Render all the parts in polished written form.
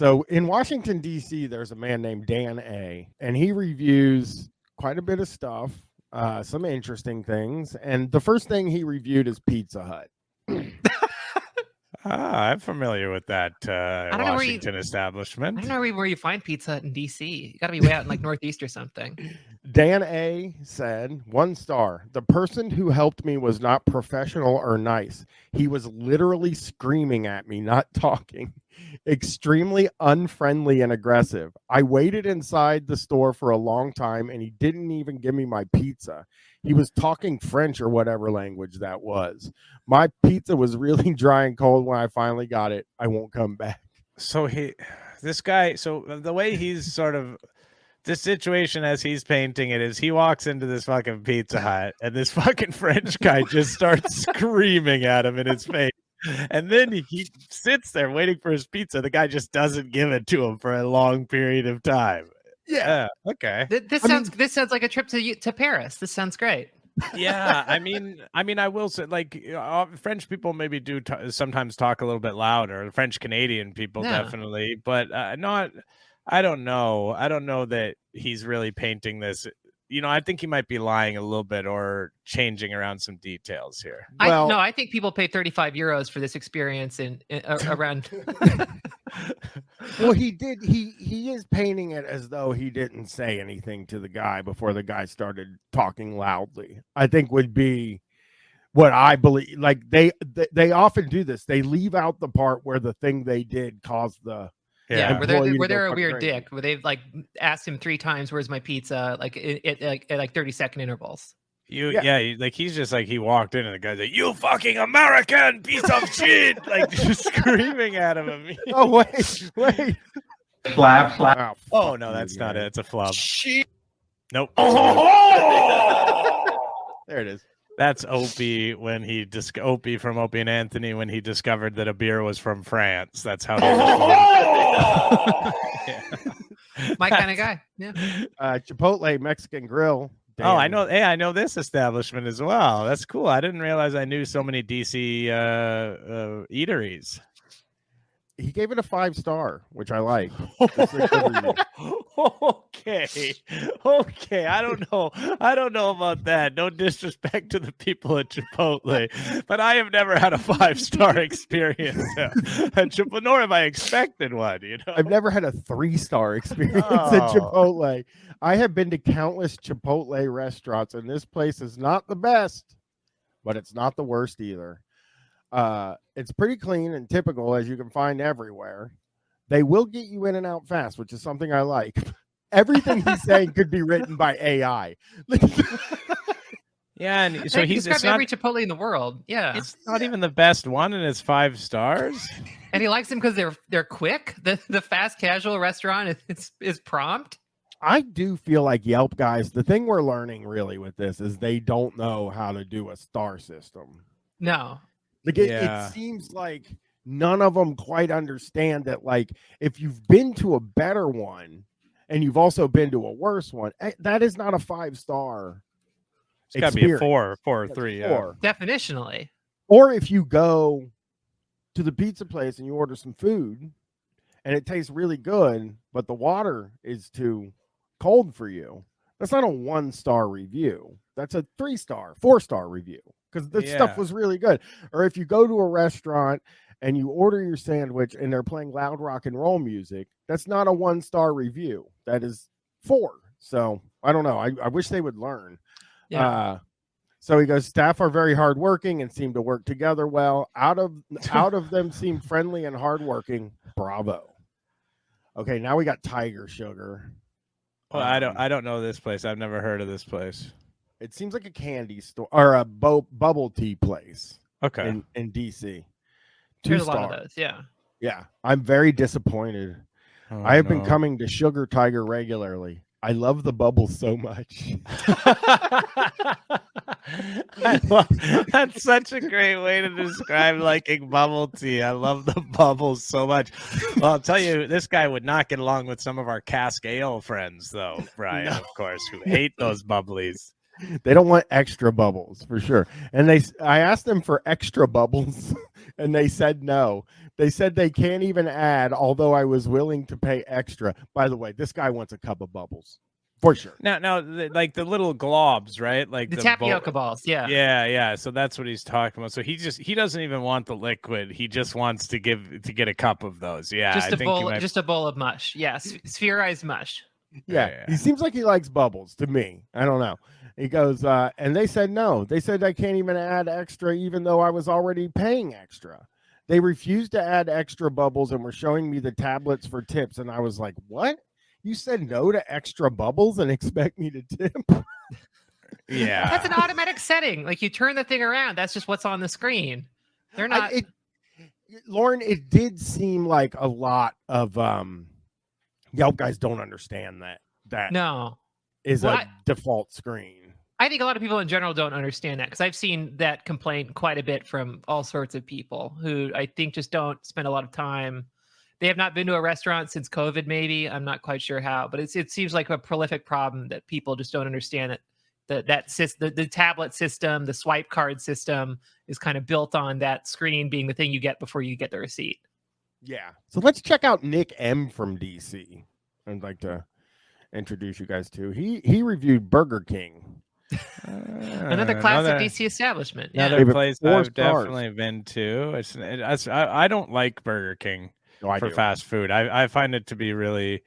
So in Washington, D.C., there's a man named Dan A., and he reviews quite a bit of stuff, some interesting things. And the first thing he reviewed is Pizza Hut. I'm familiar with that Washington establishment. I don't know where you find Pizza Hut in DC. You got to be way out in like Northeast or something. Dan A. said, 1 star. The person who helped me was not professional or nice. He was literally screaming at me, not talking. Extremely unfriendly and aggressive. I waited inside the store for a long time and he didn't even give me my pizza. He was talking French or whatever language that was. My pizza was really dry and cold when I finally got it. I won't come back. So this guy, the way he's sort of, the situation as he's painting it is he walks into this fucking Pizza Hut and this fucking French guy just starts screaming at him in his face. And then he sits there waiting for his pizza. The guy just doesn't give it to him for a long period of time. Yeah. Okay. This sounds like a trip to Paris. This sounds great. Yeah. I mean, I will say, like, French people maybe do sometimes talk a little bit louder. French Canadian people definitely, but not. I don't know. I don't know that he's really painting this. I think he might be lying a little bit or changing around some details here. I think people pay 35 euros for this experience around. Well, he did. He is painting it as though he didn't say anything to the guy before the guy started talking loudly. I think would be what I believe. Like they often do this. They leave out the part where the thing they did caused the. Yeah, where they're a weird dick, where they've like asked him 3 times, "Where's my pizza?" Like at 30-second intervals. Like he's just like he walked in and the guy's like, "You fucking American piece of shit!" Like just screaming at him. Oh wait, slap. Oh no, that's not it. It's a flub. Shit. Nope. Oh! There it is. That's Opie Opie from Opie and Anthony when he discovered that a beer was from France. That's how. My kind of guy. Yeah. Chipotle Mexican Grill. Damn. Oh, I know. Hey, I know this establishment as well. That's cool. I didn't realize I knew so many DC eateries. He gave it a 5-star, which I like. Okay. I don't know about that. No disrespect to the people at Chipotle, but I have never had a 5-star experience at Chipotle, nor have I expected one. I've never had a 3-star experience at Chipotle. I have been to countless Chipotle restaurants, and this place is not the best, but it's not the worst either. It's pretty clean and typical, as you can find everywhere. They will get you in and out fast, which is something I like. Everything he's saying could be written by AI. Yeah, and so he's described every Chipotle in the world. Yeah, it's not even the best one, and it's 5 stars. And he likes them because they're quick. The fast casual restaurant is prompt. I do feel like Yelp guys. The thing we're learning really with this is they don't know how to do a star system. No. Like it seems like none of them quite understand that, like, if you've been to a better one and you've also been to a worse one, that is not a 5-star. It's got to be a 4 or 3. 4. Definitionally. Or if you go to the pizza place and you order some food and it tastes really good, but the water is too cold for you, that's not a 1-star review. That's a 3-star, 4-star review. Because the stuff was really good. Or if you go to a restaurant and you order your sandwich and they're playing loud rock and roll music, that's not a 1-star review. That is 4. So I don't know. I wish they would learn. Yeah. So he goes, staff are very hardworking and seem to work together well. Out of them seem friendly and hardworking. Bravo. Okay, now we got Tiger Sugar. Well, I don't know this place. I've never heard of this place. It seems like a candy store or a bubble tea place. Okay. In DC. There's a lot of those, yeah. Yeah. I'm very disappointed. I have been coming to Sugar Tiger regularly. I love the bubbles so much. That's such a great way to describe liking bubble tea. I love the bubbles so much. Well, I'll tell you, this guy would not get along with some of our cask ale friends, though, Brian, of course, who hate those bubblies. They don't want extra bubbles for sure. And I asked them for extra bubbles and they said no They said they can't even add, although I was willing to pay extra. By the way, this guy wants a cup of bubbles. For sure. Now, like the little globs, right? Like The tapioca balls, yeah. Yeah. So that's what he's talking about. So he doesn't even want the liquid. He just wants to get a cup of those. Yeah, just a bowl of mush. Yes, spherized mush. Yeah, he seems like he likes bubbles to me. I don't know. He goes, and they said no. They said I can't even add extra, even though I was already paying extra. They refused to add extra bubbles and were showing me the tablets for tips. And I was like, what? You said no to extra bubbles and expect me to tip? Yeah. That's an automatic setting. Like you turn the thing around. That's just what's on the screen. They're not. Lauren, it did seem like a lot of Yelp guys don't understand that no is a default screen. I think a lot of people in general don't understand that, because I've seen that complaint quite a bit from all sorts of people who I think just don't spend a lot of time. They have not been to a restaurant since COVID, maybe. I'm not quite sure how, but it seems like a prolific problem that people just don't understand that the tablet system, the swipe card system is kind of built on that screen being the thing you get before you get the receipt. Yeah. So let's check out Nick M from DC. I'd like to introduce you guys to. He reviewed Burger King. Another classic DC establishment. Another place I've definitely been to. I don't like Burger King for fast food. I find it to be really,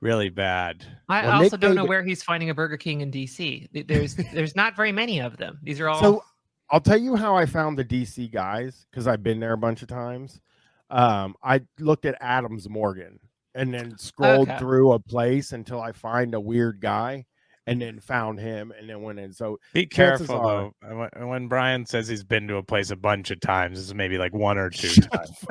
really bad. I also don't know where he's finding a Burger King in DC. There's not very many of them. These are all. So I'll tell you how I found the DC guys, because I've been there a bunch of times. I looked at Adams Morgan and then scrolled through a place until I find a weird guy, and then found him, and then went in. So be careful though. When Bryan says he's been to a place a bunch of times, this is maybe like one or two times.